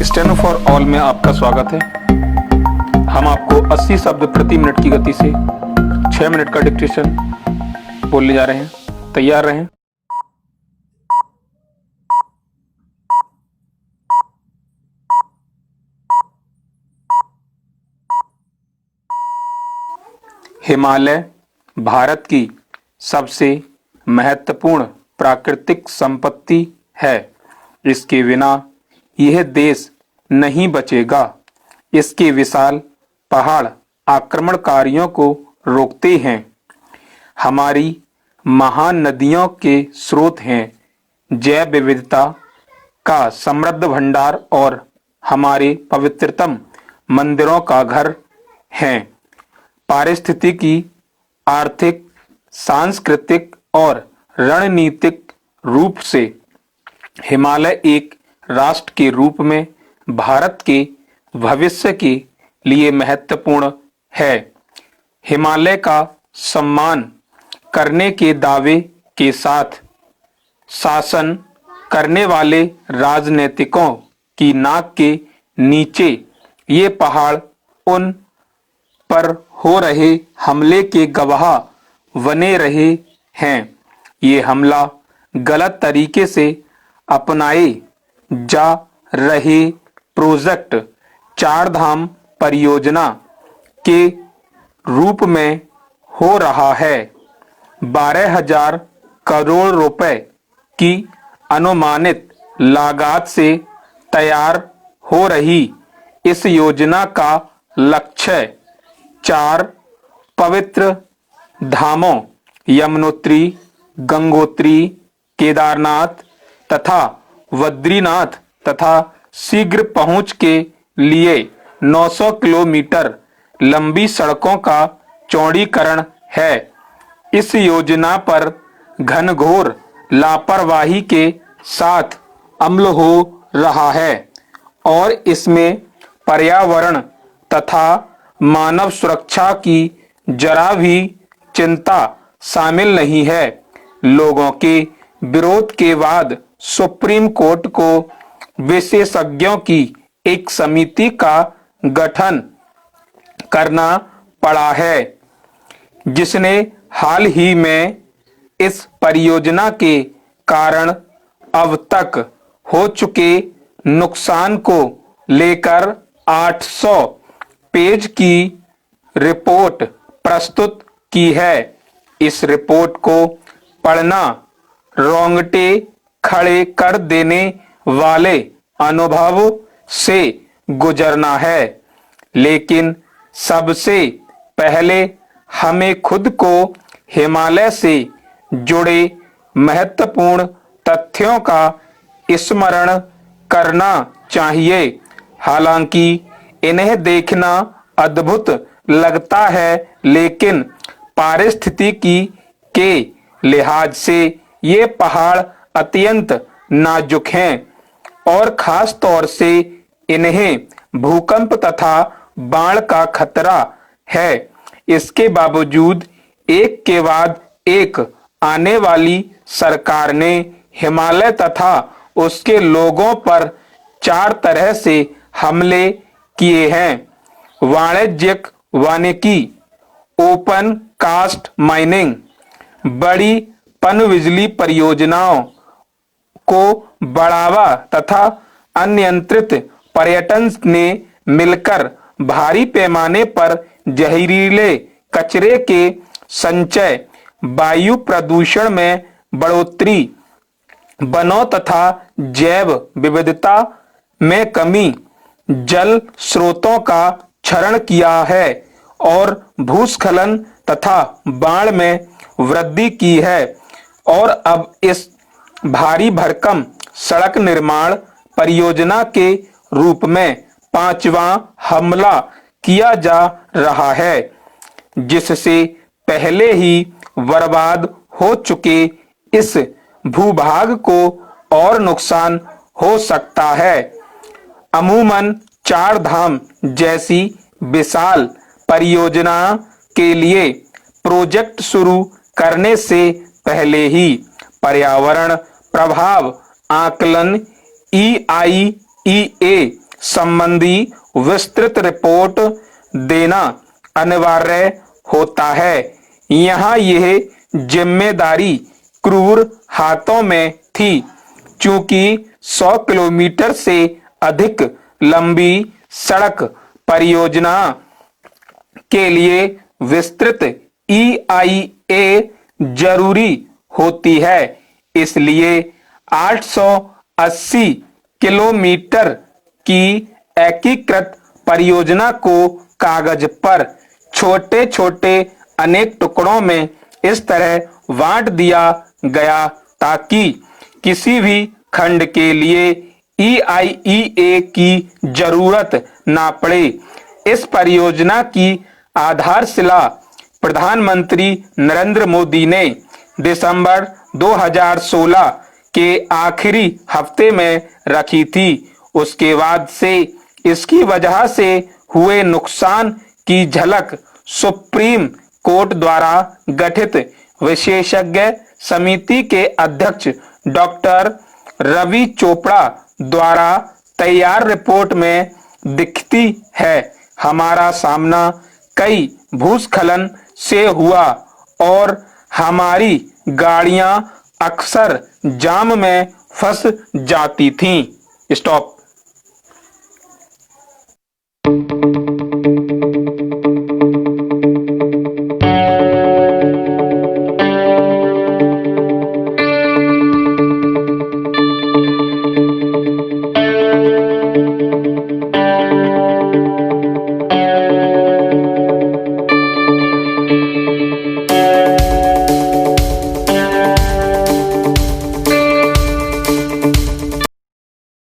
Steno for all में आपका स्वागत है। हम आपको 80 शब्द प्रति मिनट की गति से 6 मिनट का डिक्टेशन बोलने जा रहे हैं। तैयार रहें। हिमालय भारत की सबसे महत्वपूर्ण प्राकृतिक संपत्ति है। इसके बिना यह देश नहीं बचेगा। इसके विशाल पहाड़ आक्रमणकारियों को रोकते हैं। हमारी महान नदियों के स्रोत हैं। जैव विविधता का समृद्ध भंडार और हमारे पवित्रतम मंदिरों का घर हैं। पारिस्थितिकी, आर्थिक, सांस्कृतिक और रणनीतिक रूप से हिमालय एक राष्ट्र के रूप में भारत के भविष्य के लिए महत्वपूर्ण है। हिमालय का सम्मान करने के दावे के साथ शासन करने वाले राजनीतिकों की नाक के नीचे ये पहाड़ उन पर हो रहे हमले के गवाह बने रहे हैं। ये हमला गलत तरीके से अपनाए जा रहे प्रोजेक्ट चार धाम परियोजना के रूप में हो रहा है। 12,000 करोड़ रुपए की अनुमानित लागत से तैयार हो रही इस योजना का लक्ष्य 4 पवित्र धामों यमुनोत्री, गंगोत्री, केदारनाथ तथा बद्रीनाथ तथा शीघ्र पहुंच के लिए 900 किलोमीटर लंबी सड़कों का चौड़ीकरण है। इस योजना पर घनघोर लापरवाही के साथ अमल हो रहा है और इसमें पर्यावरण तथा मानव सुरक्षा की जरा भी चिंता शामिल नहीं है। लोगों के विरोध के बाद सुप्रीम कोर्ट को विशेषज्ञों की एक समिति का गठन करना पड़ा है, जिसने हाल ही में इस परियोजना के कारण अब तक हो चुके नुकसान को लेकर 800 पेज की रिपोर्ट प्रस्तुत की है। इस रिपोर्ट को पढ़ना रोंगटे खड़े कर देने वाले अनुभव से गुजरना है, लेकिन सबसे पहले हमें खुद को हिमालय से जुड़े महत्वपूर्ण तथ्यों का स्मरण करना चाहिए। हालांकि इन्हें देखना अद्भुत लगता है, लेकिन पारिस्थितिकी के लिहाज से ये पहाड़ अत्यंत नाजुक हैं और खास तौर से इन्हें भूकंप तथा बाढ़ का खतरा है। इसके बावजूद एक के बाद एक आने वाली सरकार ने हिमालय तथा उसके लोगों पर 4 तरह से हमले किए हैं। वाणिज्यिक वानिकी, ओपन कास्ट माइनिंग, बड़ी पनबिजली परियोजनाओं को बढ़ावा तथा अनियंत्रित पर्यटन ने मिलकर भारी पैमाने पर जहरीले कचरे के संचय, वायु प्रदूषण में बढ़ोतरी, वनों तथा जैव विविधता में कमी, जल स्रोतों का क्षरण किया है और भूस्खलन तथा बाढ़ में वृद्धि की है। और अब इस भारी भरकम सड़क निर्माण परियोजना के रूप में 5वां हमला किया जा रहा है, जिससे पहले ही बर्बाद हो चुके इस भूभाग को और नुकसान हो सकता है। अमूमन 4 धाम जैसी विशाल परियोजना के लिए प्रोजेक्ट शुरू करने से पहले ही पर्यावरण प्रभाव आकलन EIEA संबंधी विस्तृत रिपोर्ट देना अनिवार्य होता है। यहाँ यह जिम्मेदारी क्रूर हाथों में थी, चूंकि 100 किलोमीटर से अधिक लंबी सड़क परियोजना के लिए विस्तृत EIA जरूरी होती है। इसलिए 880 किलोमीटर की एकीकृत परियोजना को कागज पर छोटे छोटे अनेक टुकड़ों में इस तरह बांट दिया गया ताकि किसी भी खंड के लिए EIA की जरूरत ना पड़े। इस परियोजना की आधारशिला प्रधानमंत्री नरेंद्र मोदी ने दिसंबर 2016 के आखिरी हफ्ते में रखी थी। उसके बाद से इसकी वजह से हुए नुकसान की झलक सुप्रीम कोर्ट द्वारा गठित विशेषज्ञ समिति के अध्यक्ष डॉक्टर रवि चोपड़ा द्वारा तैयार रिपोर्ट में दिखती है। हमारा सामना कई भूस्खलन से हुआ और हमारी गाड़ियां अक्सर जाम में फंस जाती थीं। स्टॉप।